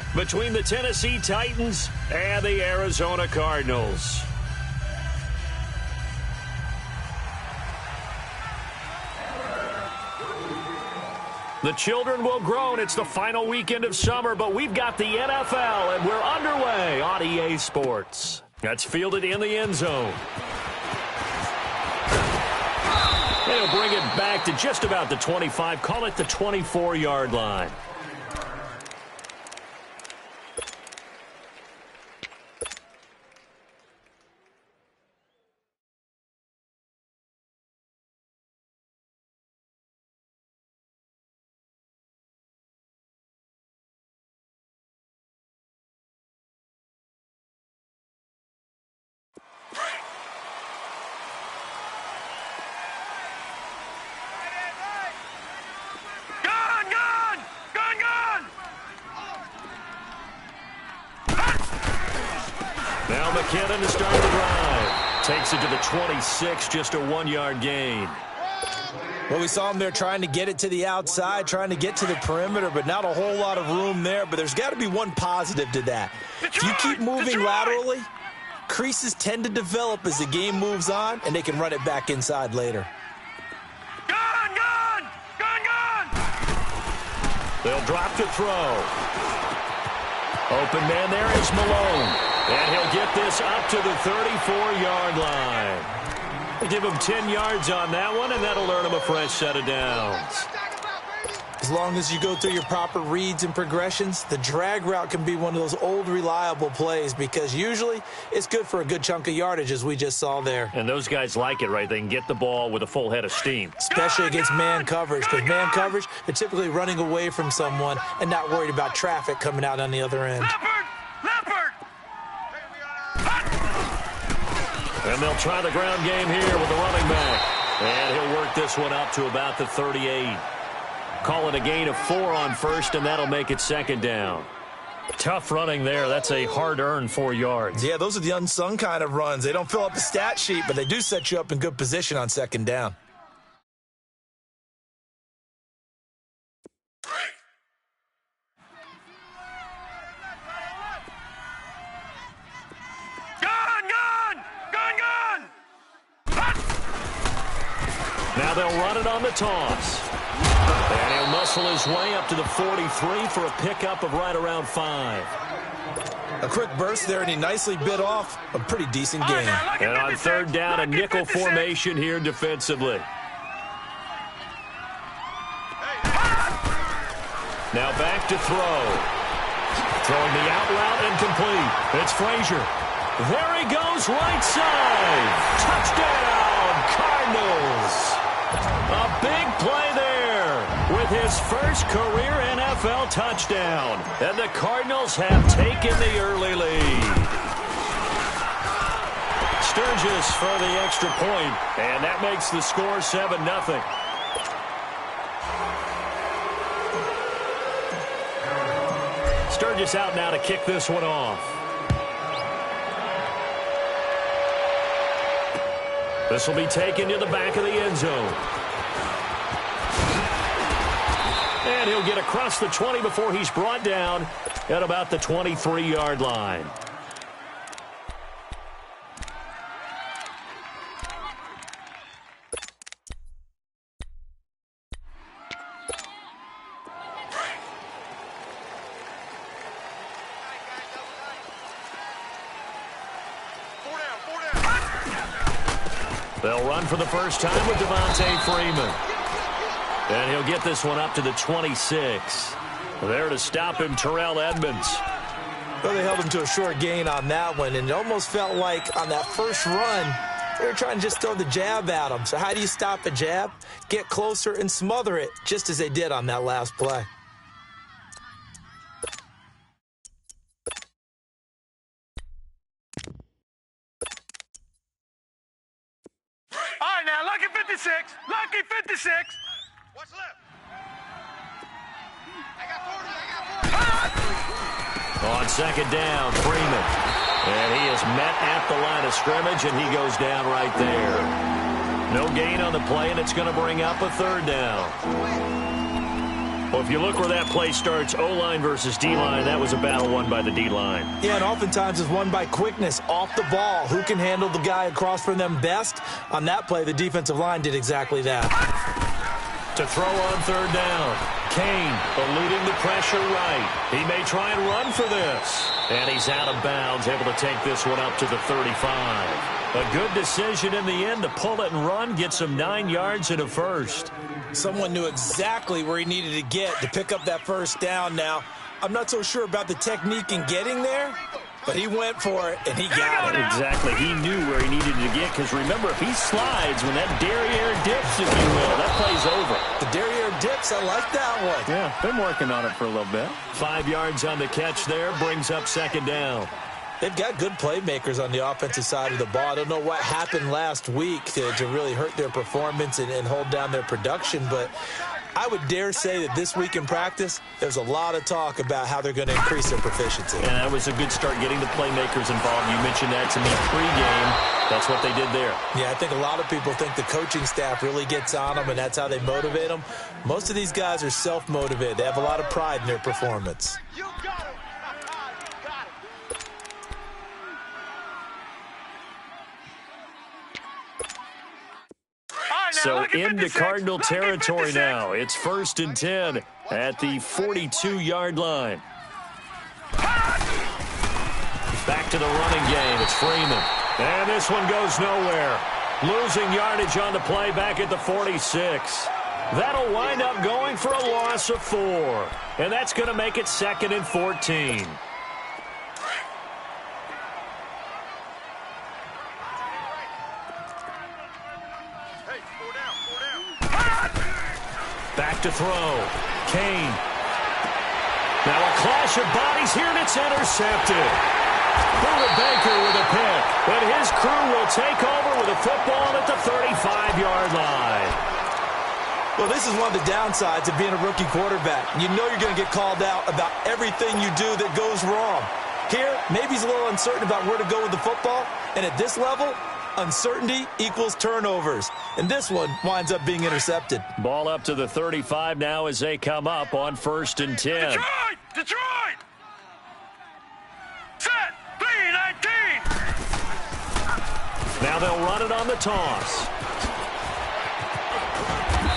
battle between the Tennessee Titans and the Arizona Cardinals. The children will groan. It's the final weekend of summer, but we've got the NFL, and we're underway on EA Sports. That's fielded in the end zone. They'll bring it back to just about the 25. Call it the 24-yard line. Now McKinnon is starting to drive. Takes it to the 26, just a 1-yard gain. Well, we saw him there trying to get it to the outside, trying to get to the perimeter, but not a whole lot of room there. But there's got to be one positive to that. If you keep moving laterally, creases tend to develop as the game moves on, and they can run it back inside later. Gun! They'll drop to throw. Open man there is Malone. And he'll get this up to the 34-yard line. They give him 10 yards on that one, and that'll earn him a fresh set of downs. As long as you go through your proper reads and progressions, the drag route can be one of those old reliable plays because usually it's good for a good chunk of yardage, as we just saw there. And those guys like it, right? They can get the ball with a full head of steam. Especially against man coverage, because man coverage, they're typically running away from someone and not worried about traffic coming out on the other end. And they'll try the ground game here with the running back. And he'll work this one up to about the 38. Call it a gain of 4 on first, and that'll make it second down. Tough running there. That's a hard-earned 4 yards. Yeah, those are the unsung kind of runs. They don't fill up the stat sheet, but they do set you up in good position on second down. Now they'll run it on the toss. And he'll muscle his way up to the 43 for a pickup of right around 5. A quick burst there, and he nicely bit off a pretty decent gain. And on third down, a nickel formation here defensively. Now back to throw. Throwing the out route incomplete. It's Frazier. There he goes, right side. Touchdown, Cardinals. A big play there with his first career NFL touchdown. And the Cardinals have taken the early lead. Sturgis for the extra point, and that makes the score 7-0. Sturgis out now to kick this one off. This will be taken to the back of the end zone. And he'll get across the 20 before he's brought down at about the 23-yard line. They'll run for the first time with Devontae Freeman. And he'll get this one up to the 26. There to stop him, Terrell Edmonds. Well, they held him to a short gain on that one, and it almost felt like on that first run, they were trying to just throw the jab at him. So how do you stop a jab? Get closer and smother it, just as they did on that last play. Lucky 56. What's left? I got 40. On second down, Freeman. And he is met at the line of scrimmage, and he goes down right there. No gain on the play, and it's going to bring up a third down. Well, if you look where that play starts, O-line versus D-line, that was a battle won by the D-line. Yeah, and oftentimes it's won by quickness, off the ball. Who can handle the guy across from them best? On that play, the defensive line did exactly that. To throw on third down. Kane eluding the pressure right. He may try and run for this. And he's out of bounds, able to take this one up to the 35. A good decision in the end to pull it and run, get some 9 yards and a first. Someone knew exactly where he needed to get to pick up that first down now. I'm not so sure about the technique in getting there, but he went for it, and he got it. Exactly. He knew where he needed to get, because remember, if he slides when that derriere dips, if you will, that play's over. The derriere dips, I like that one. Yeah, been working on it for a little bit. 5 yards on the catch there, brings up second down. They've got good playmakers on the offensive side of the ball. I don't know what happened last week to really hurt their performance and hold down their production, but I would dare say that this week in practice, there's a lot of talk about how they're going to increase their proficiency. And that was a good start, getting the playmakers involved. You mentioned that to me pregame. That's what they did there. Yeah, I think a lot of people think the coaching staff really gets on them, and that's how they motivate them. Most of these guys are self-motivated. They have a lot of pride in their performance. You got it. So into Cardinal territory now. It's 1st and 10 at the 42-yard line. Back to the running game. It's Freeman. And this one goes nowhere. Losing yardage on the play back at the 46. That'll wind up going for a loss of 4. And that's going to make it 2nd and 14. Back to throw. Kane. Now a clash of bodies here, and it's intercepted. Buda Baker with a pick. And his crew will take over with a football at the 35-yard line. Well, this is one of the downsides of being a rookie quarterback. You know you're going to get called out about everything you do that goes wrong. Here, maybe he's a little uncertain about where to go with the football. And at this level, uncertainty equals turnovers. And this one winds up being intercepted. Ball up to the 35 now as they come up on 1st and 10. Detroit! Set! 3-19! Now they'll run it on the toss.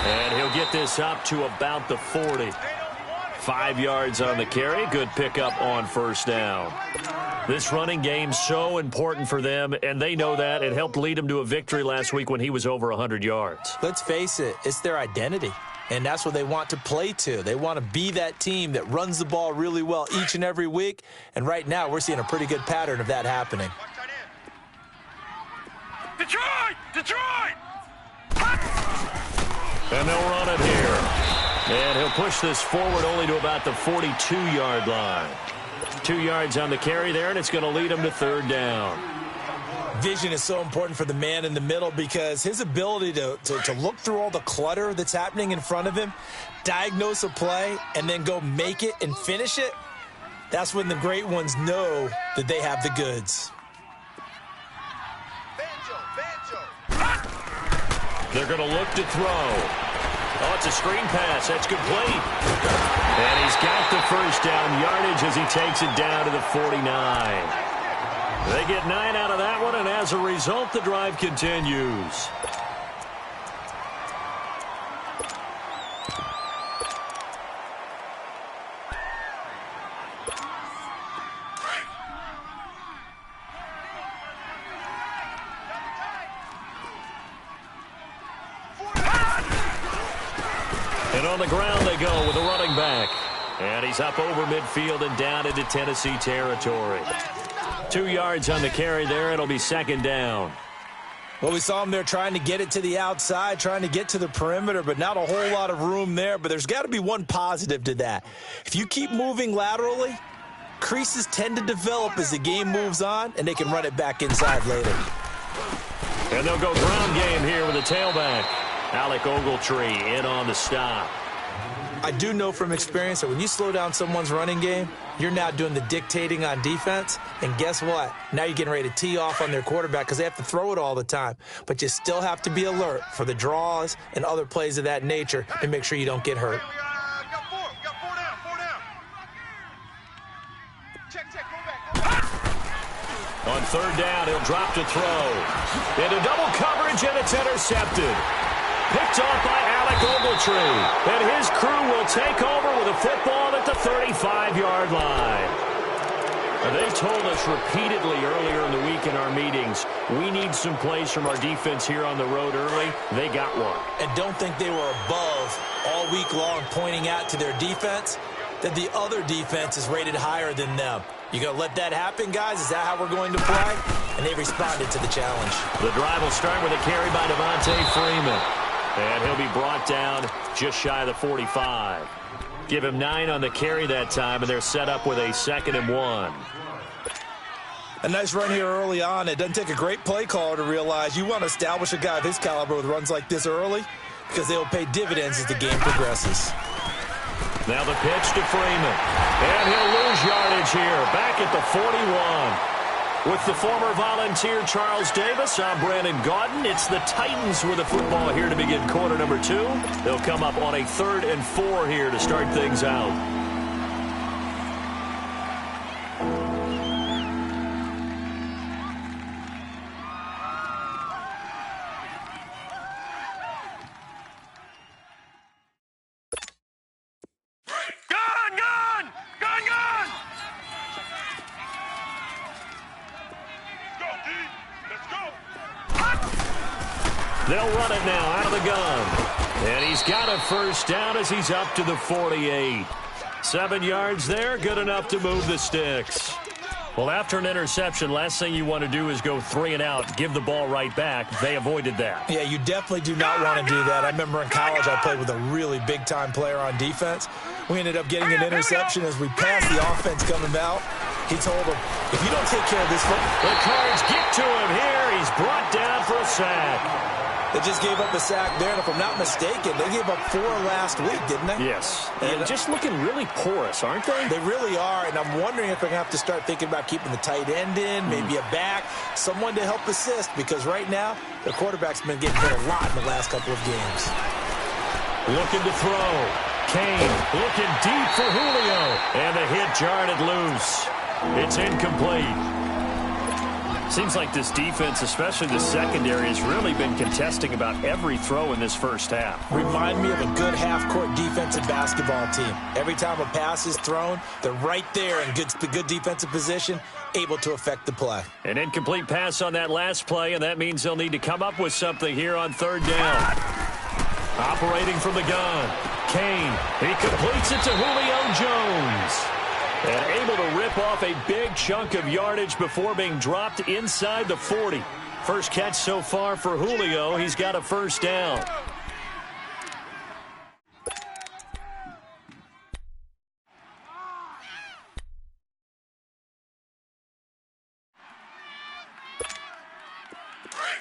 And he'll get this up to about the 40. 5 yards on the carry. Good pickup on first down. This running game's so important for them, and they know that. It helped lead them to a victory last week when he was over 100 yards. Let's face it, it's their identity, and that's what they want to play to. They want to be that team that runs the ball really well each and every week, and right now we're seeing a pretty good pattern of that happening. Detroit! And they'll run it here. And he'll push this forward only to about the 42-yard line. 2 yards on the carry there, and it's going to lead him to 3rd down. Vision is so important for the man in the middle because his ability to look through all the clutter that's happening in front of him, diagnose a play, and then go make it and finish it, that's when the great ones know that they have the goods. They're going to look to throw. Oh, it's a screen pass. That's complete. And he's got the first down yardage as he takes it down to the 49. They get 9 out of that one, and as a result, the drive continues. And on the ground they go with a running back. And he's up over midfield and down into Tennessee territory. 2 yards on the carry there. It'll be 2nd down. Well, we saw him there trying to get it to the outside, trying to get to the perimeter, but not a whole lot of room there. But there's got to be one positive to that. If you keep moving laterally, creases tend to develop as the game moves on, and they can run it back inside later. And they'll go ground game here with a tailback. Alec Ogletree in on the stop. I do know from experience that when you slow down someone's running game, you're now doing the dictating on defense. And guess what? Now you're getting ready to tee off on their quarterback because they have to throw it all the time. But you still have to be alert for the draws and other plays of that nature and make sure you don't get hurt. On third down, he'll drop to throw. Into double coverage, and it's intercepted. Picked off by Alec Ogletree. And his crew will take over with a football at the 35-yard line. They told us repeatedly earlier in the week in our meetings, we need some plays from our defense here on the road early. They got one. And don't think they were above all week long pointing out to their defense that the other defense is rated higher than them. You going to let that happen, guys? Is that how we're going to play? And they responded to the challenge. The drive will start with a carry by Devontae Freeman. And he'll be brought down just shy of the 45. Give him 9 on the carry that time, and they're set up with a 2nd and 1. A nice run here early on. It doesn't take a great play caller to realize you want to establish a guy of his caliber with runs like this early because they will pay dividends as the game progresses. Now the pitch to Freeman. And he'll lose yardage here. Back at the 41. With the former Volunteer Charles Davis, I'm Brandon Gaudin. It's the Titans with the football here to begin quarter number 2. They'll come up on a 3rd and 4 here to start things out. They'll run it now out of the gun. And he's got a first down as he's up to the 48. 7 yards there, good enough to move the sticks. Well, after an interception, last thing you want to do is go 3 and out, give the ball right back. They avoided that. Yeah, you definitely do not want to do that. I remember in college I played with a really big-time player on defense. We ended up getting an interception as we passed the offense coming out. He told him, if you don't take care of this football... The Cards get to him here. He's brought down for a sack. They just gave up a sack there, and if I'm not mistaken, they gave up 4 last week, didn't they? Yes. And just looking really porous, aren't they? They really are, and I'm wondering if they're going to have to start thinking about keeping the tight end in, maybe a back, someone to help assist, because right now, their quarterback's been getting hit a lot in the last couple of games. Looking to throw. Kane looking deep for Julio, and the hit jarred it loose. It's incomplete. Seems like this defense, especially the secondary, has really been contesting about every throw in this first half. Remind me of a good half-court defensive basketball team. Every time a pass is thrown, they're right there in good defensive position, able to affect the play. An incomplete pass on that last play, and that means they'll need to come up with something here on 3rd down. Operating from the gun. Kane, he completes it to Julio Jones. And able to rip off a big chunk of yardage before being dropped inside the 40. First catch so far for Julio. He's got a first down.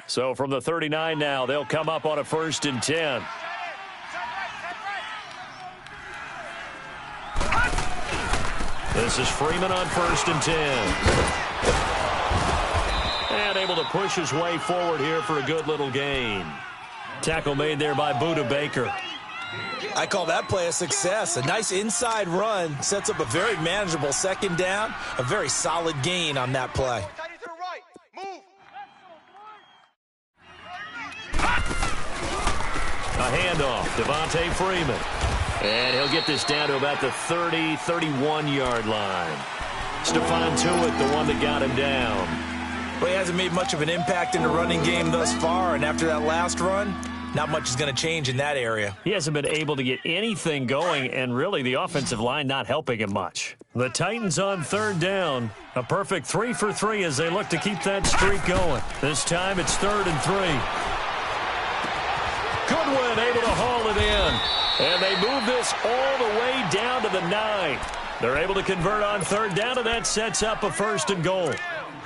So from the 39 now, they'll come up on a 1st and 10. This is Freeman on 1st and 10. And able to push his way forward here for a good little gain. Tackle made there by Budda Baker. I call that play a success. A nice inside run sets up a very manageable 2nd down. A very solid gain on that play. A handoff, Devontae Freeman. And he'll get this down to about the 30, 31-yard line. Stephon Tuitt, the one that got him down. Well, he hasn't made much of an impact in the running game thus far, and after that last run, not much is going to change in that area. He hasn't been able to get anything going, and really the offensive line not helping him much. The Titans on 3rd down. A perfect 3 for 3 as they look to keep that streak going. This time it's 3rd and 3. Goodwin able to haul it in. And they move this all the way down to the 9. They're able to convert on 3rd down, and that sets up a 1st and goal.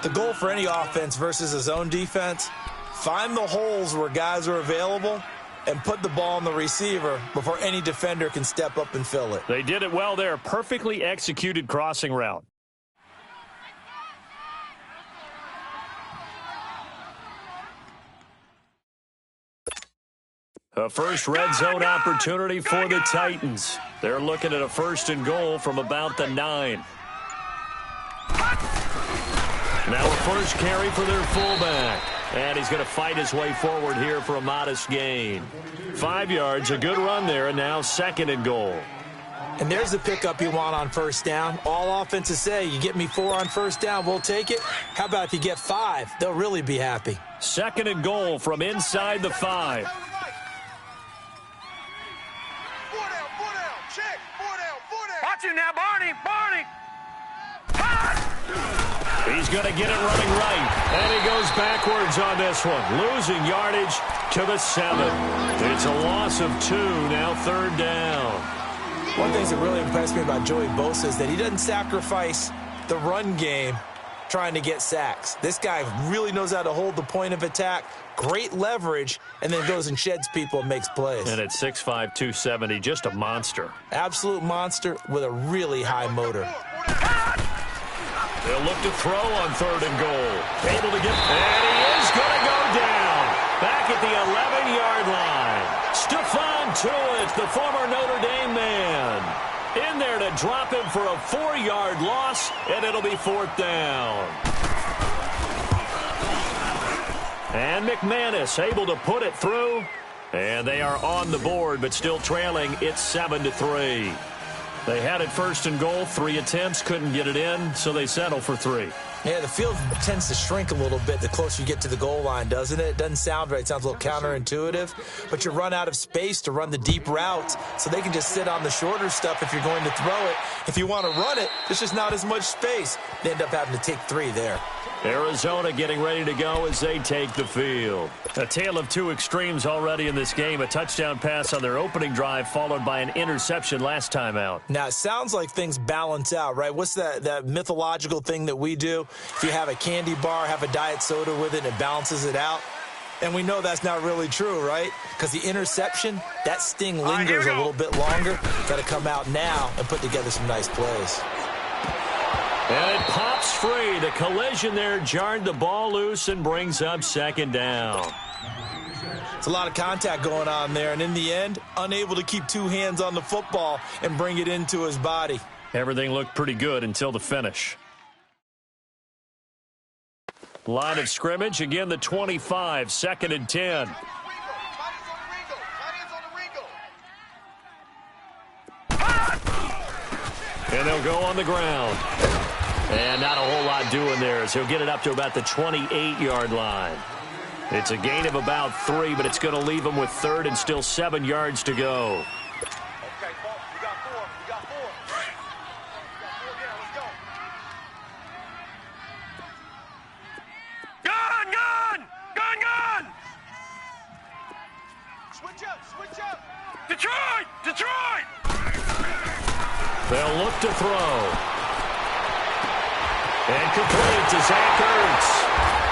The goal for any offense versus a zone defense, find the holes where guys are available and put the ball on the receiver before any defender can step up and fill it. They did it well there. Perfectly executed crossing route. A first red zone opportunity for the Titans. They're looking at a 1st and goal from about the 9. Now a first carry for their fullback. And he's going to fight his way forward here for a modest gain. 5 yards, a good run there, and now 2nd and goal. And there's the pickup you want on first down. All offenses say, you get me 4 on first down, we'll take it. How about if you get 5? They'll really be happy. 2nd and goal from inside the 5. Watch it now, Barney. He's going to get it running right. And he goes backwards on this one. Losing yardage to the 7. It's a loss of 2, now 3rd down. One thing that really impressed me about Joey Bosa is that he doesn't sacrifice the run game trying to get sacks. This guy really knows how to hold the point of attack, great leverage, and then goes and sheds people and makes plays. And at 6'5", 270, just a monster. Absolute monster with a really high motor. They'll look to throw on 3rd and goal. Able to get, and he is going to go down. Back at the 11-yard line. Stephon Tuitt, the former Notre Dame man, in there to drop him for a 4-yard loss, and it'll be 4th down. And McManus able to put it through, and they are on the board, but still trailing. It's 7-3. They had it 1st and goal, 3 attempts, couldn't get it in, so they settle for 3. Yeah, the field tends to shrink a little bit the closer you get to the goal line, doesn't it? It doesn't sound right. It sounds a little counterintuitive. But you run out of space to run the deep routes, so they can just sit on the shorter stuff if you're going to throw it. If you want to run it, there's just not as much space. They end up having to take 3 there. Arizona getting ready to go as they take the field. A tale of 2 extremes already in this game. A touchdown pass on their opening drive followed by an interception last time out. Now, it sounds like things balance out, right? What's that mythological thing that we do? If you have a candy bar, have a diet soda with it, and it balances it out. And we know that's not really true, right? Because the interception, that sting lingers a little bit longer. Got to come out now and put together some nice plays. And it pops free. The collision there jarred the ball loose and brings up 2nd down. It's a lot of contact going on there, and in the end, unable to keep 2 hands on the football and bring it into his body. Everything looked pretty good until the finish. Line of scrimmage, again the 25, 2nd and 10. And they'll go on the ground. And not a whole lot doing there as he'll get it up to about the 28-yard line. It's a gain of about 3, but it's going to leave him with 3rd and still 7 yards to go. Okay, Paul, you got 4. You got 4. Let's go. Gun! Switch up. Detroit! They'll look to throw. And complete to Zach Ertz.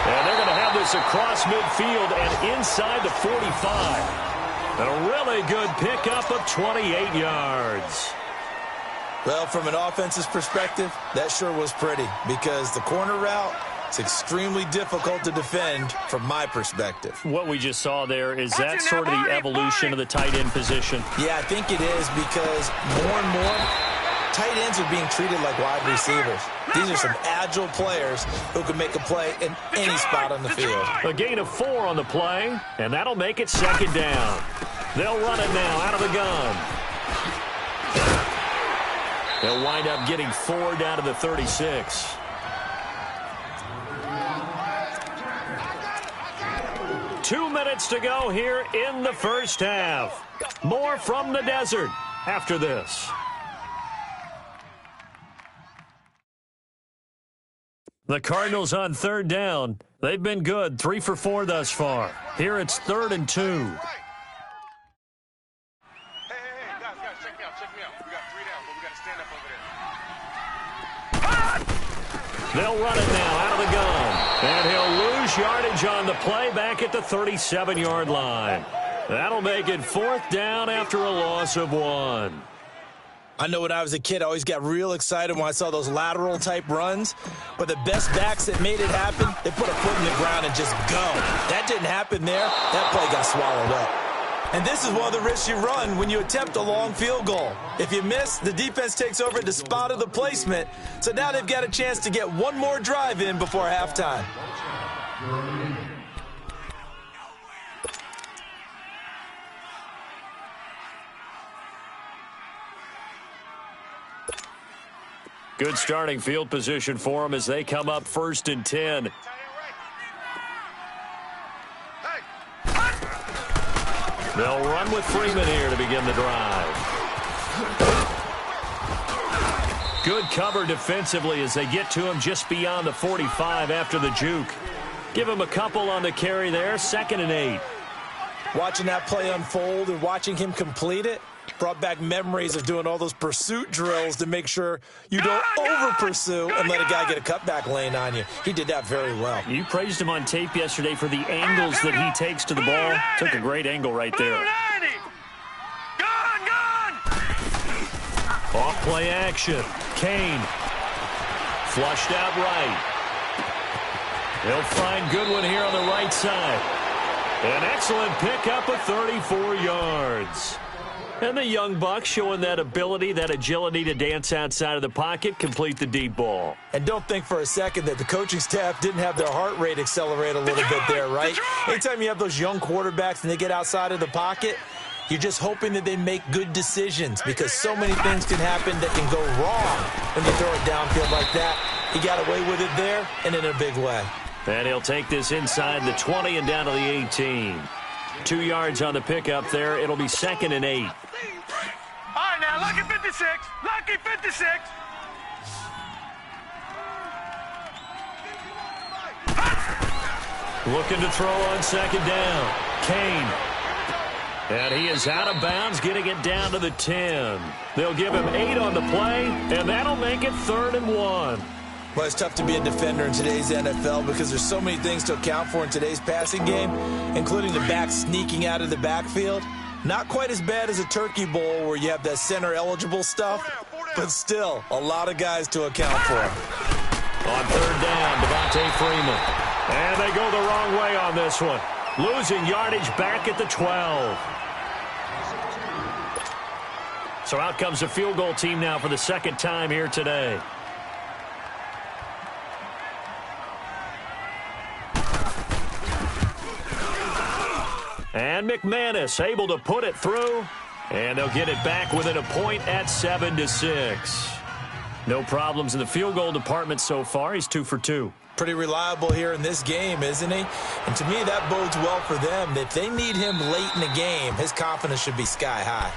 And they're going to have this across midfield and inside the 45. And a really good pickup of 28 yards. Well, from an offense's perspective, that sure was pretty because the corner route is extremely difficult to defend from my perspective. What we just saw there, is that sort of the evolution of the tight end position? Yeah, I think it is because more and more tight ends are being treated like wide receivers. These are some agile players who can make a play in any spot on the field. A gain of 4 on the play, and that'll make it 2nd down. They'll run it now out of the gun. They'll wind up getting 4 down to the 36. Two minutes to go here in the first half. More from the desert after this. The Cardinals on 3rd down. They've been good, 3 for 4 thus far. Here it's 3rd and 2. Hey, guys, check me out. We got 3 down, but we got to stand up over there. They'll run it now out of the gun. And he'll lose yardage on the play back at the 37-yard line. That'll make it 4th down after a loss of 1. I know when I was a kid, I always got real excited when I saw those lateral-type runs. But the best backs that made it happen, they put a foot in the ground and just go. That didn't happen there. That play got swallowed up. And this is one of the risks you run when you attempt a long field goal. If you miss, the defense takes over and spotted the placement. So now they've got a chance to get one more drive in before halftime. Good starting field position for them as they come up 1st and 10. They'll run with Freeman here to begin the drive. Good cover defensively as they get to him just beyond the 45 after the juke. Give him a couple on the carry there, 2nd and 8. Watching that play unfold and watching him complete it brought back memories of doing all those pursuit drills to make sure you don't over-pursue and let a guy get a cutback lane on you. He did that very well. You praised him on tape yesterday for the angles that he takes to the ball. Took a great angle right there. Off play action. Kane. Flushed out right. He'll find Goodwin here on the right side. An excellent pickup of 34 yards. And the young buck showing that ability, that agility to dance outside of the pocket, complete the deep ball. And don't think for a second that the coaching staff didn't have their heart rate accelerate a little bit there, right? Anytime you have those young quarterbacks and they get outside of the pocket, you're just hoping that they make good decisions because so many things can happen that can go wrong when you throw it downfield like that. He got away with it there and in a big way. And he'll take this inside the 20 and down to the 18. 2 yards on the pickup there. It'll be 2nd and 8. All right, now, lucky 56. Lucky 56. Looking to throw on 2nd down. Kane. And he is out of bounds, getting it down to the 10. They'll give him 8 on the play, and that'll make it 3rd and 1. Well, it's tough to be a defender in today's NFL because there's so many things to account for in today's passing game, including the back sneaking out of the backfield. Not quite as bad as a turkey bowl where you have that center-eligible stuff, but still a lot of guys to account for. On 3rd down, Devontae Freeman. And they go the wrong way on this one. Losing yardage back at the 12. So out comes the field goal team now for the 2nd time here today. And McManus able to put it through. And they'll get it back within a point at 7-6. No problems in the field goal department so far. He's 2 for 2. Pretty reliable here in this game, isn't he? And to me, that bodes well for them. If they need him late in the game, his confidence should be sky high.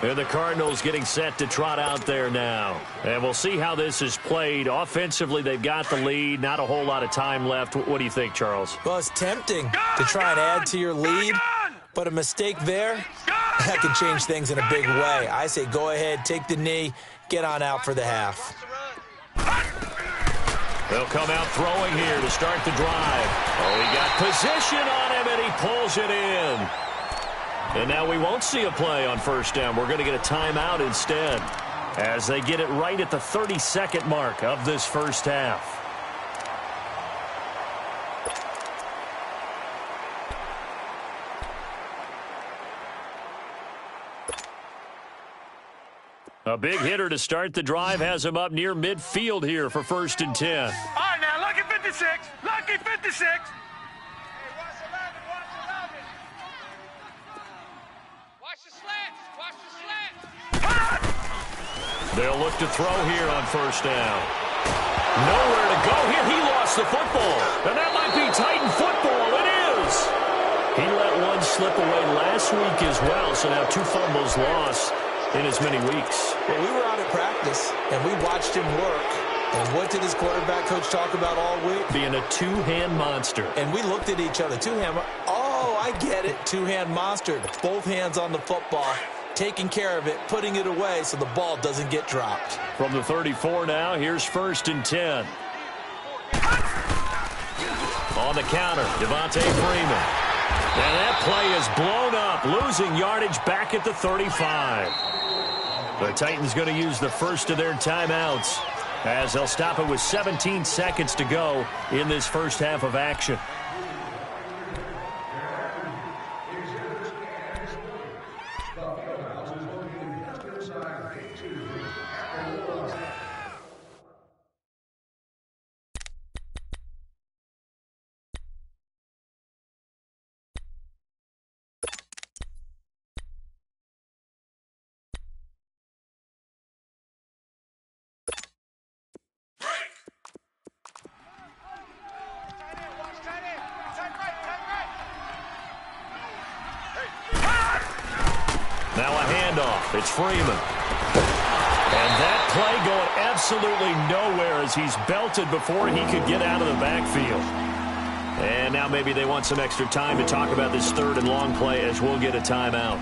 And the Cardinals getting set to trot out there now. And we'll see how this is played. Offensively, they've got the lead. Not a whole lot of time left. What do you think, Charles? Well, it's tempting to try and add to your lead, but a mistake there, that can change things in a big way. I say go ahead, take the knee, get on out for the half. They'll come out throwing here to start the drive. Oh, he got position on him, and he pulls it in. And now we won't see a play on 1st down. We're going to get a timeout instead as they get it right at the 32nd mark of this 1st half. A big hitter to start the drive has him up near midfield here for 1st and 10. All right, now, lucky 56. Lucky 56. They'll look to throw here on 1st down. Nowhere to go here. He lost the football. And that might be Titan football. It is. He let one slip away last week as well. So now 2 fumbles lost in as many weeks. Well, we were out at practice, and we watched him work. And what did his quarterback coach talk about all week? Being a 2-hand monster. And we looked at each other. 2-hand. Oh, I get it. 2-hand monster. Both hands on the football. Taking care of it, putting it away so the ball doesn't get dropped. From the 34 now, here's 1st and 10. On the counter, Devontae Freeman. And that play is blown up, losing yardage back at the 35. The Titans going to use the first of their timeouts as they'll stop it with 17 seconds to go in this 1st half of action. It's Freeman. And that play going absolutely nowhere as he's belted before he could get out of the backfield. And now maybe they want some extra time to talk about this third and long play as we'll get a timeout.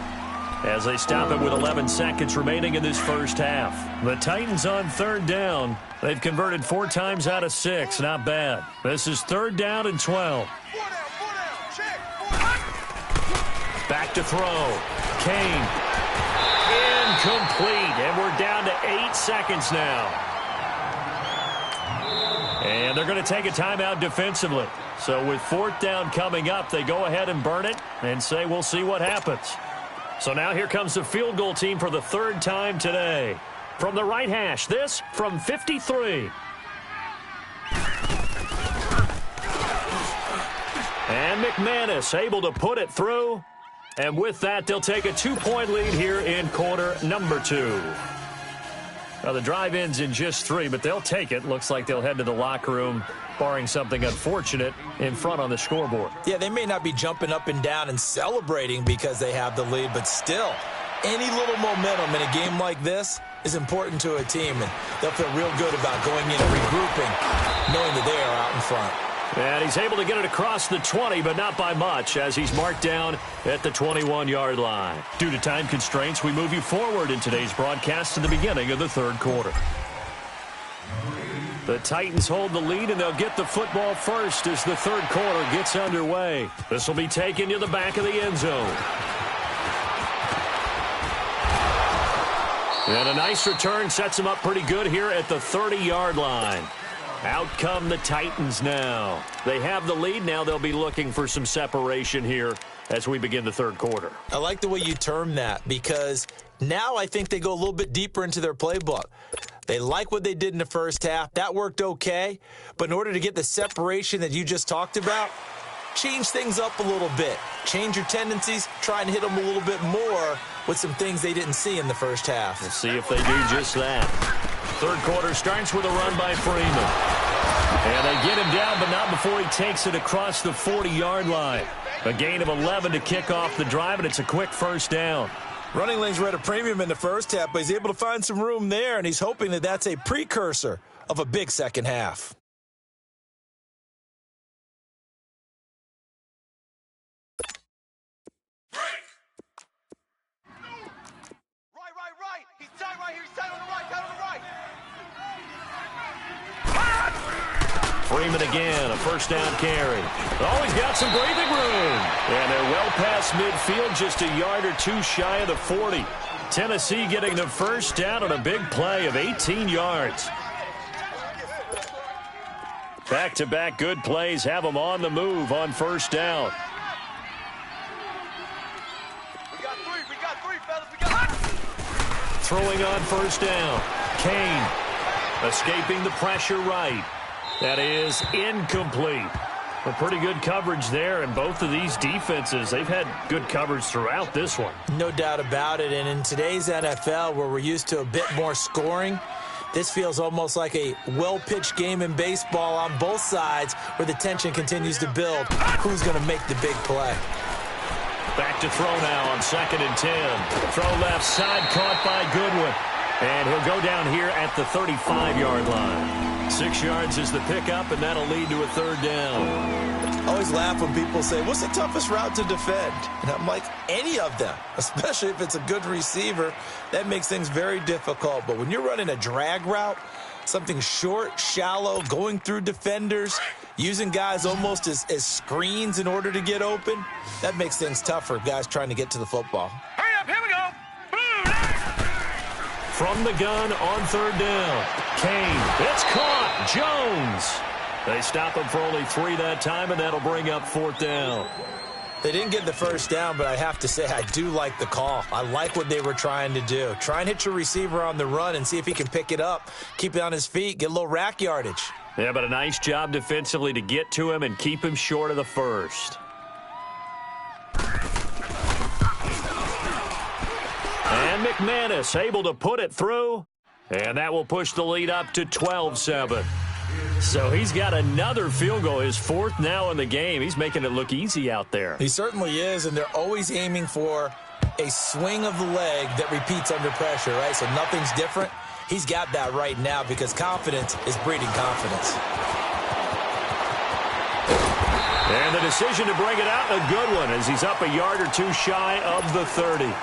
As they stop it with 11 seconds remaining in this first half. The Titans on third down. They've converted 4 times out of 6. Not bad. This is third down and 12. Back to throw. Kane. Incomplete. And we're down to 8 seconds now. And they're going to take a timeout defensively. So with fourth down coming up, they go ahead and burn it and say we'll see what happens. So now here comes the field goal team for the third time today. From the right hash, this from 53. And McManus able to put it through. And with that, they'll take a 2-point lead here in quarter number 2. Now, the drive ends in just 3, but they'll take it. Looks like they'll head to the locker room, barring something unfortunate, in front on the scoreboard. Yeah, they may not be jumping up and down and celebrating because they have the lead, but still, any little momentum in a game like this is important to a team, and they'll feel real good about going in and regrouping, knowing that they are out in front. And he's able to get it across the 20, but not by much, as he's marked down at the 21-yard line. Due to time constraints, we move you forward in today's broadcast to the beginning of the third quarter. The Titans hold the lead, and they'll get the football first as the third quarter gets underway. This will be taken to the back of the end zone. And a nice return sets him up pretty good here at the 30-yard line. Out come the Titans now. They have the lead. Now they'll be looking for some separation here as we begin the third quarter. I like the way you term that, because now I think they go a little bit deeper into their playbook. They like what they did in the first half. That worked okay. But in order to get the separation that you just talked about, change things up a little bit. Change your tendencies. Try and hit them a little bit more with some things they didn't see in the first half. We'll see if they do just that. Third quarter starts with a run by Freeman. And they get him down, but not before he takes it across the 40-yard line. A gain of 11 to kick off the drive, and it's a quick first down. Running lanes were at a premium in the first half, but he's able to find some room there, and he's hoping that that's a precursor of a big second half. Right. He's tight right here. He's tight on the right. Tight on the right. Freeman again, a first down carry. Oh, he's got some breathing room. And they're well past midfield, just a yard or two shy of the 40. Tennessee getting the first down on a big play of 18 yards. Back-to-back good plays have them on the move on first down. We got three, fellas. We got Throwing on first down. Kane escaping the pressure right. That is incomplete. A pretty good coverage there, and both of these defenses, they've had good coverage throughout this one. No doubt about it, and in today's NFL, where we're used to a bit more scoring, this feels almost like a well-pitched game in baseball on both sides where the tension continues to build. Who's going to make the big play? Back to throw now on 2nd and 10. Throw left side, caught by Goodwin. And he'll go down here at the 35-yard line. 6 yards is the pickup, and that'll lead to a third down. I always laugh when people say, what's the toughest route to defend? And I'm like, any of them, especially if it's a good receiver. That makes things very difficult. But when you're running a drag route, something short, shallow, going through defenders, using guys almost as screens in order to get open, that makes things tougher, guys trying to get to the football. Hurry up, here we go. From the gun on third down. Kane, it's caught. Jones. They stop him for only 3 that time, and that'll bring up 4th down. They didn't get the first down, but I have to say I do like the call. I like what they were trying to do. Try and hit your receiver on the run and see if he can pick it up, keep it on his feet, get a little rack yardage. Yeah, but a nice job defensively to get to him and keep him short of the first. And McManus able to put it through, and that will push the lead up to 12-7. So he's got another field goal, his 4th now in the game. He's making it look easy out there. He certainly is, and they're always aiming for a swing of the leg that repeats under pressure, right? So nothing's different. He's got that right now because confidence is breeding confidence. And the decision to bring it out, a good one, as he's up a yard or two shy of the 30.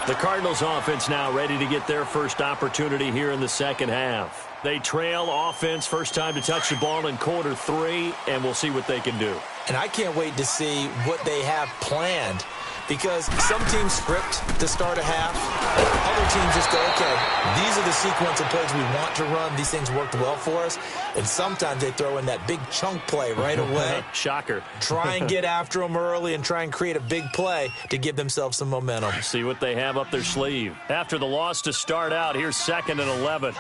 The Cardinals offense now ready to get their first opportunity here in the second half. They trail offense, first time to touch the ball in quarter 3, and we'll see what they can do. And I can't wait to see what they have planned, because some teams script to start a half. Other teams just go, okay, these are the sequence of plays we want to run. These things worked well for us. And sometimes they throw in that big chunk play right away. Shocker. Try and get after them early and try and create a big play to give themselves some momentum. See what they have up their sleeve. After the loss to start out, here's 2nd and 11.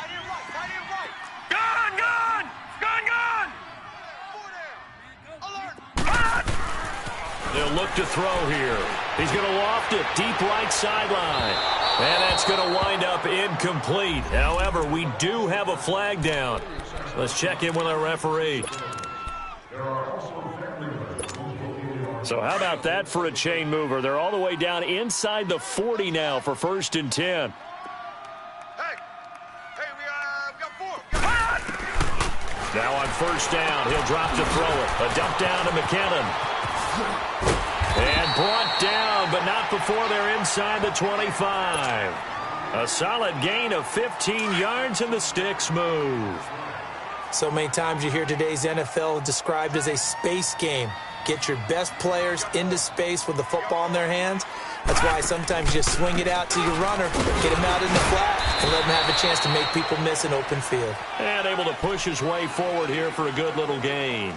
They'll look to throw here. He's going to loft it deep right sideline. And that's going to wind up incomplete. However, we do have a flag down. Let's check in with our referee. So how about that for a chain mover? They're all the way down inside the 40 now for 1st and 10. Now on 1st down, he'll drop to throw it. A dump down to McKinnon. And brought down, but not before they're inside the 25. A solid gain of 15 yards, and the sticks move. So many times you hear today's NFL described as a space game. Get your best players into space with the football in their hands. That's why sometimes you swing it out to your runner, get him out in the flat, and let him have a chance to make people miss an open field. And able to push his way forward here for a good little gain.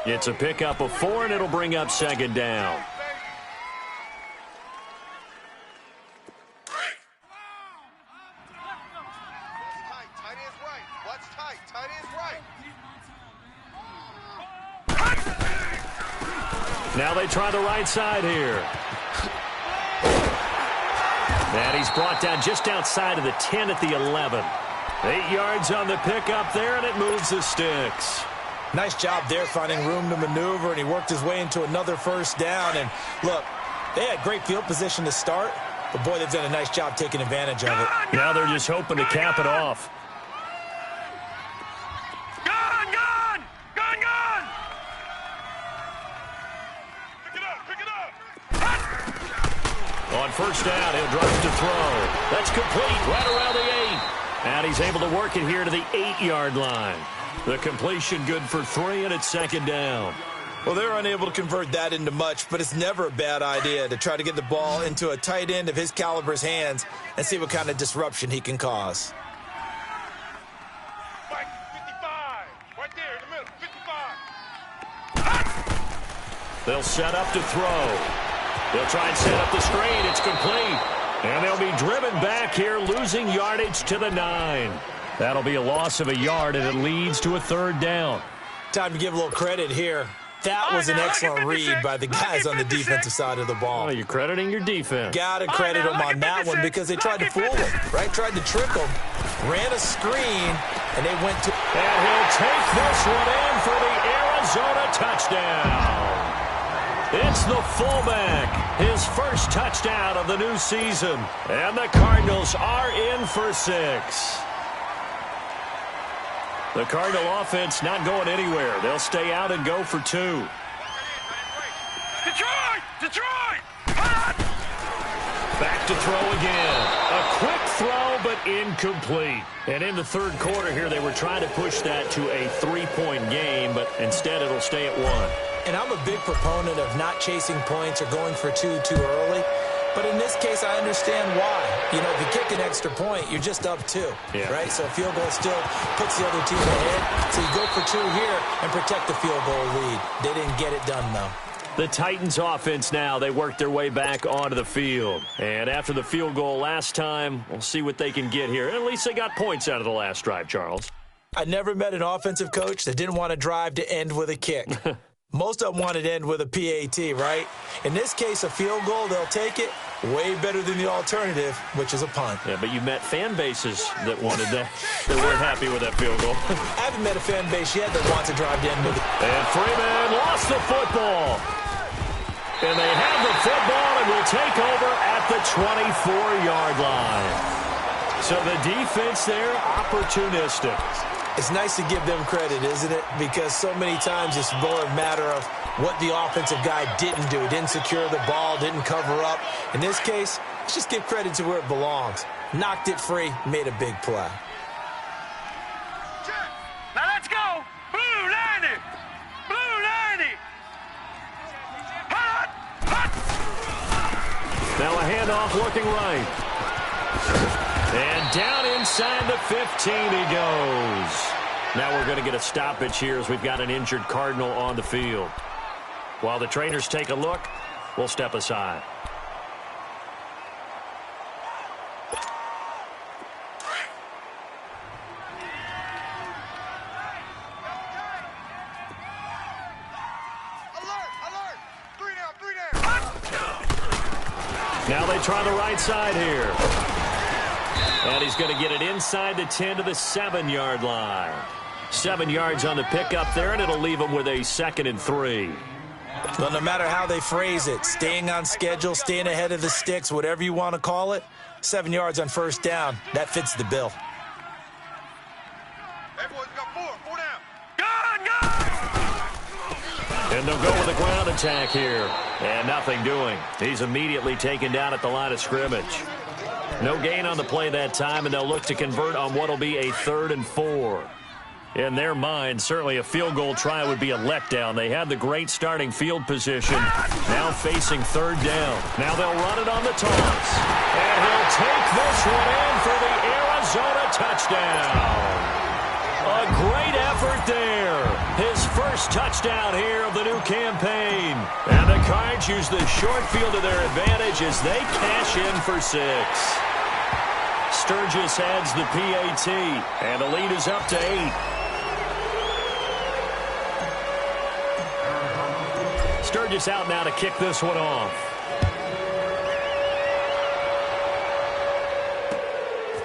It's a pickup of 4, and it'll bring up 2nd down. Now they try the right side here. And he's brought down just outside of the 10 at the 11. 8 yards on the pickup there, and it moves the sticks. Nice job there finding room to maneuver, and he worked his way into another 1st down. And look, they had great field position to start, but boy, they've done a nice job taking advantage of it. Now they're just hoping to cap it off. On 1st down, he'll drop to throw. That's complete right around the 8. And he's able to work it here to the 8-yard line. The completion good for 3, and it's 2nd down. Well, they're unable to convert that into much, but it's never a bad idea to try to get the ball into a tight end of his caliber's hands and see what kind of disruption he can cause. Mike, 55. Right there in the middle, 55. They'll set up to throw. They'll try and set up the screen. It's complete. And they'll be driven back here, losing yardage to the 9. That'll be a loss of a yard, and it leads to a 3rd down. Time to give a little credit here. That was an excellent read by the guys on the defensive side of the ball. Oh, you're crediting your defense. Got to credit them on that one because they tried to fool him, right? Tried to trick him, ran a screen, and they went to... And he'll take this one in for the Arizona touchdown. It's the fullback, his first touchdown of the new season. And the Cardinals are in for 6. The Cardinal offense not going anywhere. They'll stay out and go for 2. Detroit! Back to throw again. A quick throw, but incomplete. And in the 3rd quarter here, they were trying to push that to a 3-point game, but instead it'll stay at 1. And I'm a big proponent of not chasing points or going for 2 too early. But in this case, I understand why. You know, if you kick an extra point, you're just up 2, right? So a field goal still puts the other team ahead. So you go for 2 here and protect the field goal lead. They didn't get it done, though. The Titans offense now, they work their way back onto the field. And after the field goal last time, we'll see what they can get here. At least they got points out of the last drive, Charles. I never met an offensive coach that didn't want to drive to end with a kick. Most of them wanted to end with a PAT, right? In this case, a field goal, they'll take it. Way better than the alternative, which is a punt. Yeah, but you met fan bases that wanted that. They weren't happy with that field goal. I haven't met a fan base yet that wants to drive to end with it. And Freeman lost the football. And they have the football and will take over at the 24-yard line. So the defense there, opportunistic. It's nice to give them credit, isn't it? Because so many times it's more a matter of what the offensive guy didn't do. Didn't secure the ball, didn't cover up. In this case, let's just give credit to where it belongs. Knocked it free, made a big play. Now let's go. Blue 90. Blue 90. Hot. Hot. Now a handoff looking right. And down inside the 15 he goes. Now we're going to get a stoppage here as we've got an injured Cardinal on the field. While the trainers take a look, we'll step aside. Alert. 3 down. Now they try the right side here. And he's going to get it inside the 10 to the 7-yard line. 7 yards on the pickup there, and it'll leave him with a 2nd and 3. Well, no matter how they phrase it, staying on schedule, staying ahead of the sticks, whatever you want to call it, 7 yards on first down, that fits the bill. Hey, boys, we got 4 down. Go! And they'll go with a ground attack here. And nothing doing. He's immediately taken down at the line of scrimmage. No gain on the play that time, and they'll look to convert on what will be a 3rd and 4. In their mind, certainly a field goal try would be a letdown. They had the great starting field position. Now facing 3rd down. Now they'll run it on the toss. And he'll take this one in for the Arizona touchdown. A great effort there. His first touchdown here of the new campaign. And the Cards use the short field to their advantage as they cash in for 6. Sturgis adds the PAT, and the lead is up to 8. Sturgis out now to kick this one off.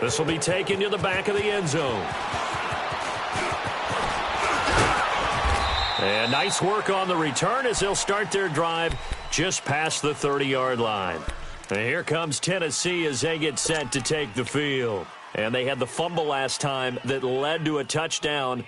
This will be taken to the back of the end zone. And nice work on the return as they'll start their drive just past the 30-yard line. And here comes Tennessee as they get set to take the field. And they had the fumble last time that led to a touchdown.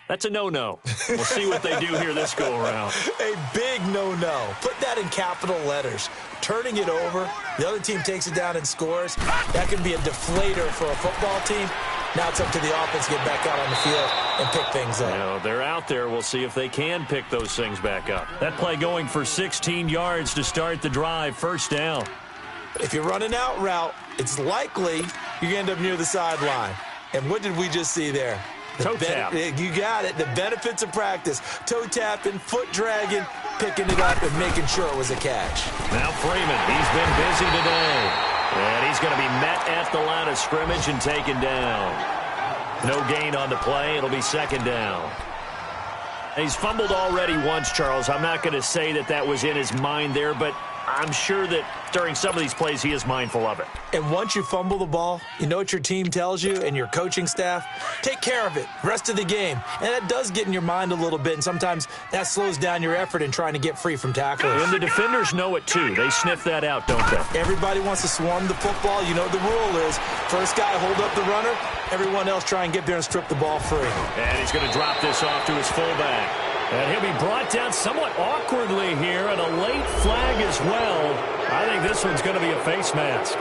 That's a no-no. We'll see what they do here this go-around. A big no-no. Put that in capital letters. Turning it over, the other team takes it down and scores. That can be a deflator for a football team. Now it's up to the offense to get back out on the field and pick things up. You know, they're out there. We'll see if they can pick those things back up. That play going for 16 yards to start the drive. First down. If you're running out route, it's likely you're going to end up near the sideline. And what did we just see there? Toe tap. You got it. The benefits of practice. Toe tapping, foot dragging, picking it up, and making sure it was a catch. Now Freeman, he's been busy today. And he's going to be met at the line of scrimmage and taken down. No gain on the play. It'll be 2nd down. He's fumbled already once, Charles. I'm not going to say that that was in his mind there, but I'm sure that during some of these plays he is mindful of it. And once you fumble the ball, you know what your team tells you and your coaching staff? Take care of it. Rest of the game. And that does get in your mind a little bit, and sometimes that slows down your effort in trying to get free from tacklers. And the defenders know it, too. They sniff that out, don't they? Everybody wants to swarm the football. You know what the rule is. First guy hold up the runner. Everyone else try and get there and strip the ball free. And he's going to drop this off to his fullback. And he'll be brought down somewhat awkwardly here, and a late flag as well. I think this one's going to be a face mask.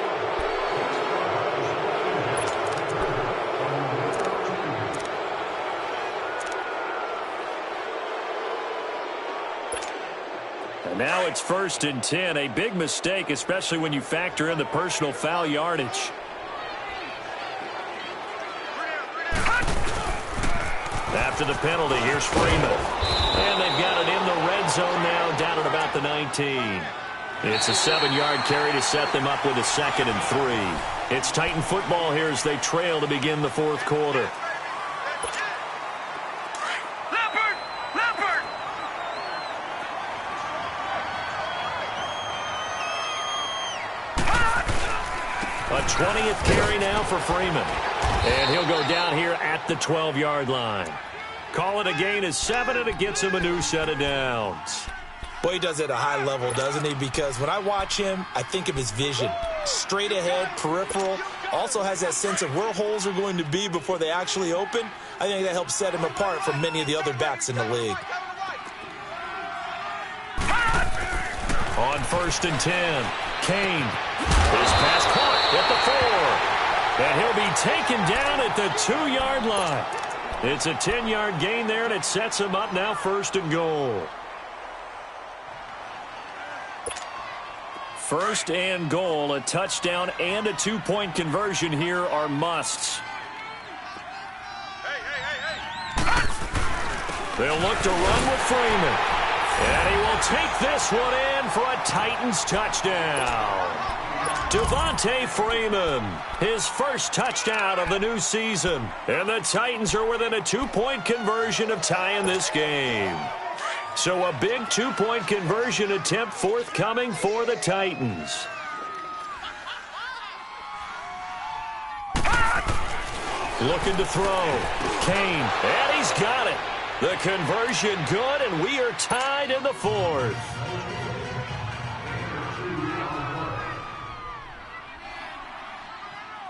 And now it's 1st and 10. A big mistake, especially when you factor in the personal foul yardage. After the penalty, here's Freeman. And they've got it in the red zone now, down at about the 19. It's a 7-yard carry to set them up with a 2nd and 3. It's Titan football here as they trail to begin the 4th quarter. Leopard! Leopard! A 20th carry now for Freeman. And he'll go down here at the 12-yard line. Call it a gain of 7, and it gets him a new set of downs. Well, he does it at a high level, doesn't he? Because when I watch him, I think of his vision. Straight ahead, peripheral. Also has that sense of where holes are going to be before they actually open. I think that helps set him apart from many of the other backs in the league. On 1st and 10, Kane. His pass caught at the 4. And he'll be taken down at the 2-yard line. It's a 10-yard gain there, and it sets him up now 1st and goal. 1st and goal, a touchdown and a 2-point conversion here are musts. They'll look to run with Freeman. And he will take this one in for a Titans touchdown. Devontae Freeman, his first touchdown of the new season. And the Titans are within a 2-point conversion of tying this game. So a big 2-point conversion attempt forthcoming for the Titans. Looking to throw. Kane, and he's got it. The conversion good, and we are tied in the 4th.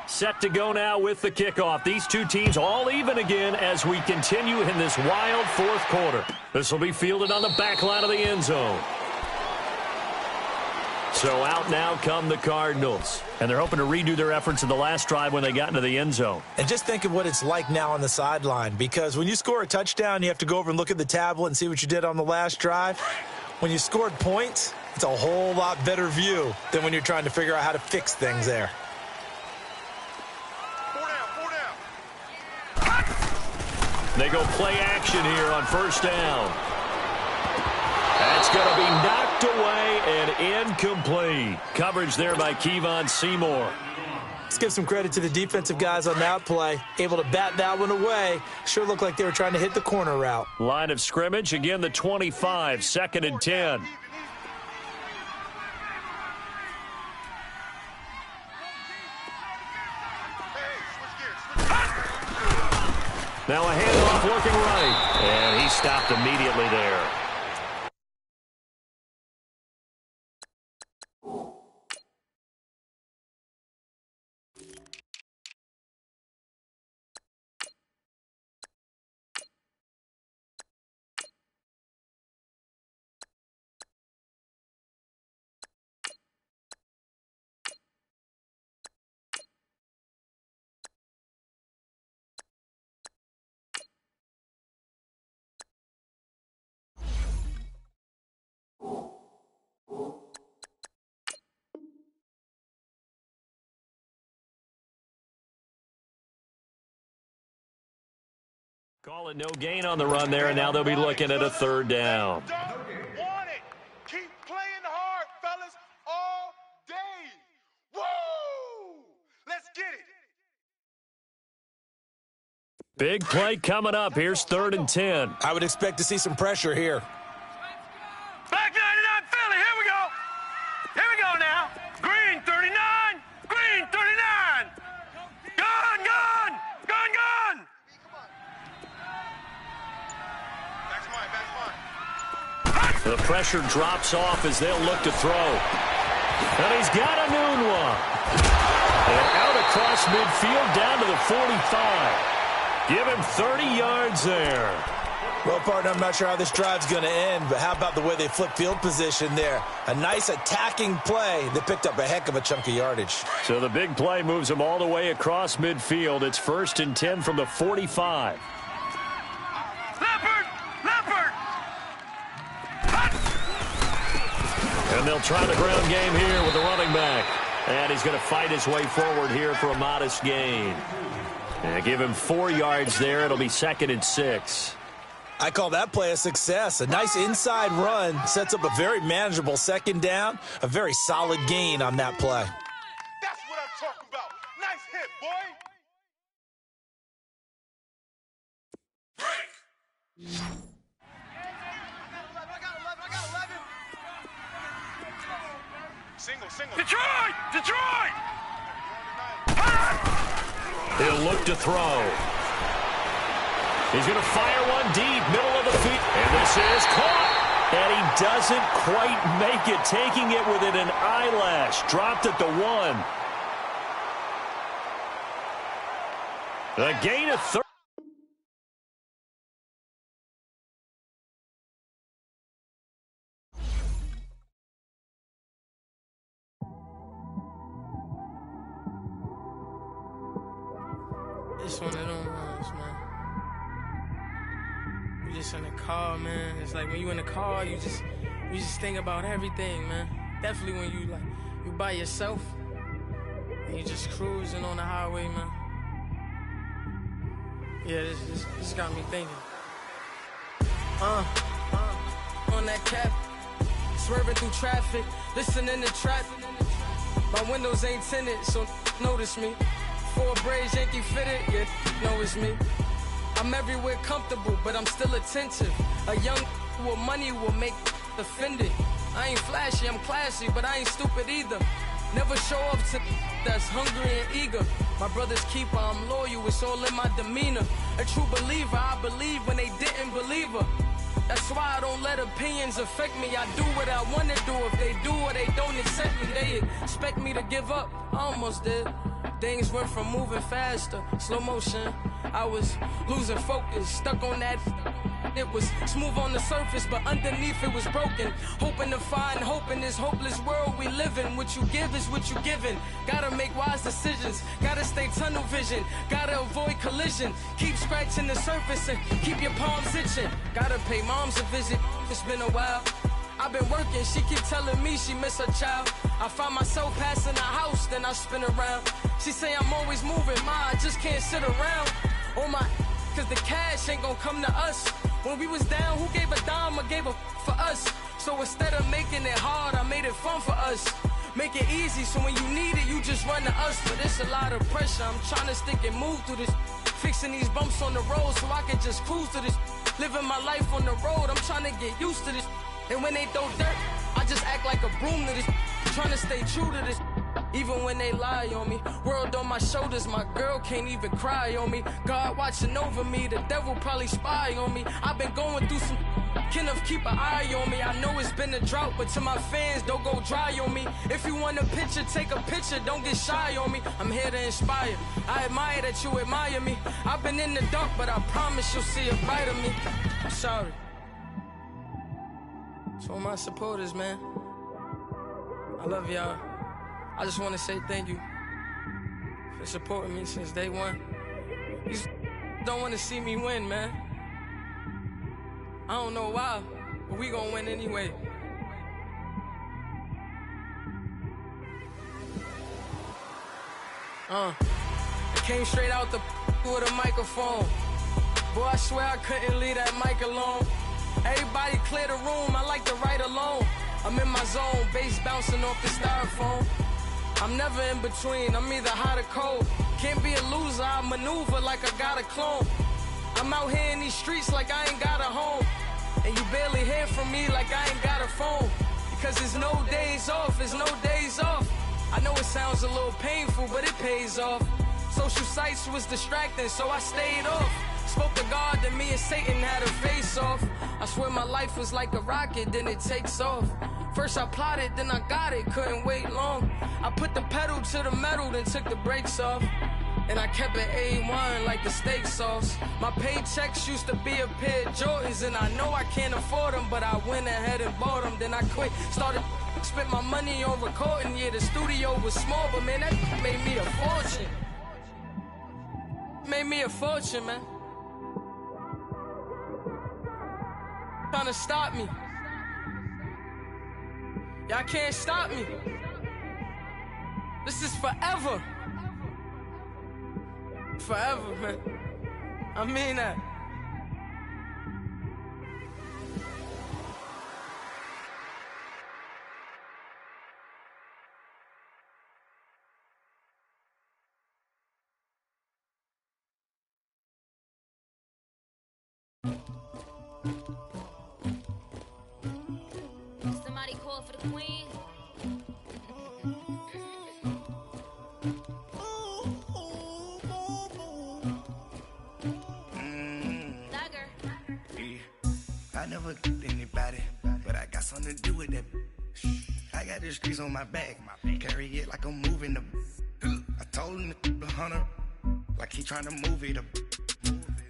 Set to go now with the kickoff. These two teams all even again as we continue in this wild 4th quarter. This will be fielded on the back line of the end zone. So out now come the Cardinals. And they're hoping to redo their efforts in the last drive when they got into the end zone. And just think of what it's like now on the sideline, because when you score a touchdown, you have to go over and look at the tablet and see what you did on the last drive. When you scored points, it's a whole lot better view than when you're trying to figure out how to fix things there. They go play action here on 1st down. That's going to be knocked away and incomplete. Coverage there by Kevon Seymour. Let's give some credit to the defensive guys on that play. Able to bat that one away. Sure looked like they were trying to hit the corner route. Line of scrimmage, again the 25, 2nd and 10. Now a handoff looking right. And he stopped immediately there. Call it no gain on the run there, and now they'll be looking at a 3rd down. Don't want it. Keep playing hard, fellas, all day. Woo! Let's get it. Big play coming up. Here's 3rd and 10. I would expect to see some pressure here. Back 99 Philly, here we go. Here we go now. Green 39, green 39. Gun, gun, gun, gun. The pressure drops off as they'll look to throw. And he's got a noon one. And out across midfield down to the 45. Give him 30 yards there. Well, partner, I'm not sure how this drive's going to end, but how about the way they flip field position there? A nice attacking play that picked up a heck of a chunk of yardage. So the big play moves them all the way across midfield. It's 1st and 10 from the 45. And they'll try the ground game here with the running back. And he's going to fight his way forward here for a modest gain. And give him 4 yards there. It'll be 2nd and 6. I call that play a success. A nice inside run sets up a very manageable 2nd down. A very solid gain on that play. That's what I'm talking about. Nice hit, boy. Break. Single. Detroit! Detroit! He'll look to throw. He's going to fire one deep, middle of the field. And this is caught. And he doesn't quite make it, taking it within an eyelash. Dropped at the 1. A gain of 30. It's one of them ones, man. You just in the car, man. It's like when you in the car, you just think about everything, man. Definitely when you by yourself and you just cruising on the highway, man. Yeah, this got me thinking. On that cap, swerving through traffic, listening to trap. My windows ain't tinted, so notice me. 4 braids, Yankee fitted, yeah, know it's me. I'm everywhere comfortable, but I'm still attentive. A young with money will make offended. I ain't flashy, I'm classy, but I ain't stupid either. Never show up to that's hungry and eager. My brother's keeper, I'm loyal, it's all in my demeanor. A true believer, I believe when they didn't believe her. That's why I don't let opinions affect me. I do what I want to do. If they do or they don't accept me, they expect me to give up. I almost did. Things went from moving faster, slow motion. I was losing focus, stuck on that. It was smooth on the surface, but underneath it was broken. Hoping to find hope in this hopeless world we live in. What you give is what you given. Gotta make wise decisions. Gotta stay tunnel vision. Gotta avoid collision. Keep scratching the surface and keep your palms itching. Gotta pay moms a visit. It's been a while. I've been working, she keep telling me she miss her child. I find myself passing the house, then I spin around. She say I'm always moving, I just can't sit around. Oh my, cause the cash ain't gonna come to us. When we was down, who gave a dime or gave a for us? So instead of making it hard, I made it fun for us. Make it easy, so when you need it, you just run to us. But it's a lot of pressure, I'm trying to stick and move through this. Fixing these bumps on the road so I can just cruise to this. Living my life on the road, I'm trying to get used to this. And when they throw dirt, I just act like a broom to this. Trying to stay true to this. Even when they lie on me. World on my shoulders, my girl can't even cry on me. God watching over me, the devil probably spy on me. I've been going through some. Kenneth, keep an eye on me. I know it's been a drought, but to my fans, don't go dry on me. If you want a picture, take a picture, don't get shy on me. I'm here to inspire. I admire that you admire me. I've been in the dark, but I promise you'll see a bright of me. I'm sorry. To all my supporters, man, I love y'all. I just want to say thank you for supporting me since day one. You don't want to see me win, man. I don't know why, but we gonna win anyway. I came straight out the with a microphone. Boy, I swear I couldn't leave that mic alone. Everybody clear the room, I like to write alone. I'm in my zone, bass bouncing off the styrofoam. I'm never in between, I'm either hot or cold. Can't be a loser, I maneuver like I got a clone. I'm out here in these streets like I ain't got a home. And you barely hear from me like I ain't got a phone. Because there's no days off, there's no days off. I know it sounds a little painful, but it pays off. Social sites was distracting, so I stayed off. Spoke to God, then me and Satan had a face off. I swear my life was like a rocket, then it takes off. First I plotted, then I got it, couldn't wait long. I put the pedal to the metal, then took the brakes off. And I kept it A1 like the steak sauce. My paychecks used to be a pair of Jordans, and I know I can't afford them, but I went ahead and bought them. Then I quit, started, spent my money on recording. Yeah, the studio was small, but man, that made me a fortune. Made me a fortune, man. Trying to stop me. Y'all can't stop me. This is forever. Forever, man. I mean that. Somebody call for the queen. I never anybody, but got something to do with that. I got the streets on my back. Carry it like I'm moving the. I told him the hunter, like he trying to move it up.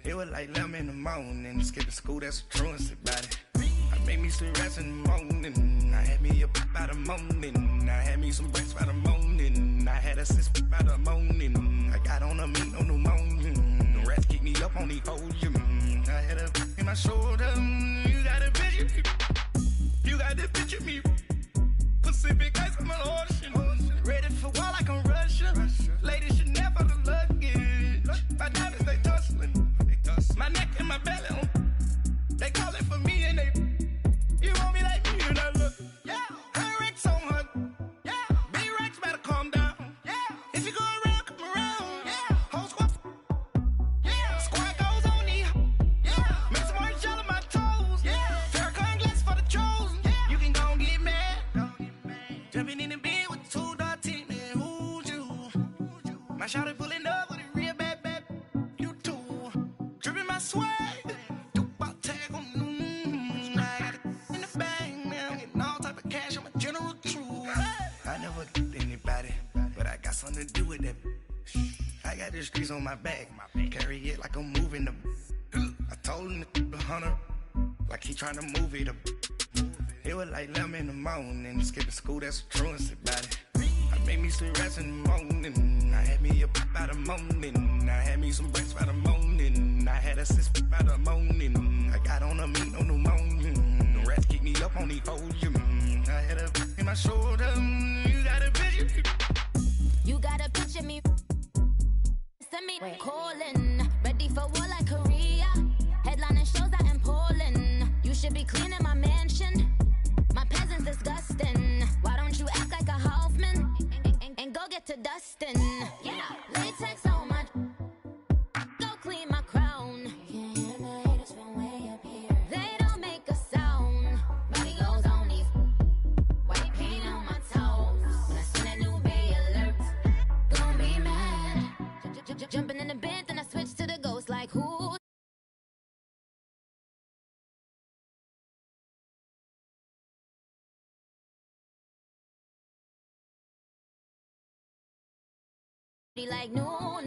It was like 11 in the morning. Skipping school, that's a truancy about it. I made me some rest in the morning. I had me up by the morning. I had me some breaks by the morning. I had a sis by the morning. I got on a meat on the morning. The rats keep me up on the ocean. I had a in my shoulder. You got a picture me. You got the picture me. Pacific ice on my ocean. Ready for war like I'm Russia. Ladies should never the luggage. My diamonds they tussling. My neck and my belly on. They calling for me and they. You want me like me and I look. Yeah. Her Rex on her. Yeah. Big Rex better calm down. Yeah. If you go around, come around. Yeah. Whole squad. Yeah. Squad goes on me. Yeah. Make some orange gel on my toes. Yeah. Farrakhan glass for the chosen. Yeah. You can go and get mad. Jumping in the bed with 2 dark teeth, man. Who's you? My shawty pulling up with a real bad. You too. Dripping my swag. Dupac tag on. I got it in the bag now. Getting all type of cash. I'm a general true. I never get anybody, but I got something to do with that. I got the streets on my back. Carry it like I'm moving the. I told him the hunter, like he trying to move it up. It was like 11 in the morning. Skipping school, that's a truancy about it. I made me some rest in the morning. I had me up by the morning. I had me some breaks by the morning. I had a sis by the morning. I got on a meat on the morning. The rats keep me up on the ocean. I had a in my shoulder. You got a picture. You gotta picture me. Send me calling. Ready for war like Korea. Headlining shows out in Poland. You should be cleaning my mansion. My peasants disgusting. Why don't you act like a Hoffman and go get to dustin'? Yeah, latex on my. Go clean my crown. Can't hear the haters from way up here. They don't make a sound. Body goes on these. White paint on my toes. When I send a new bay alert, don't be mad. Jumping in the bed, then I switch to the ghost like who? Like no.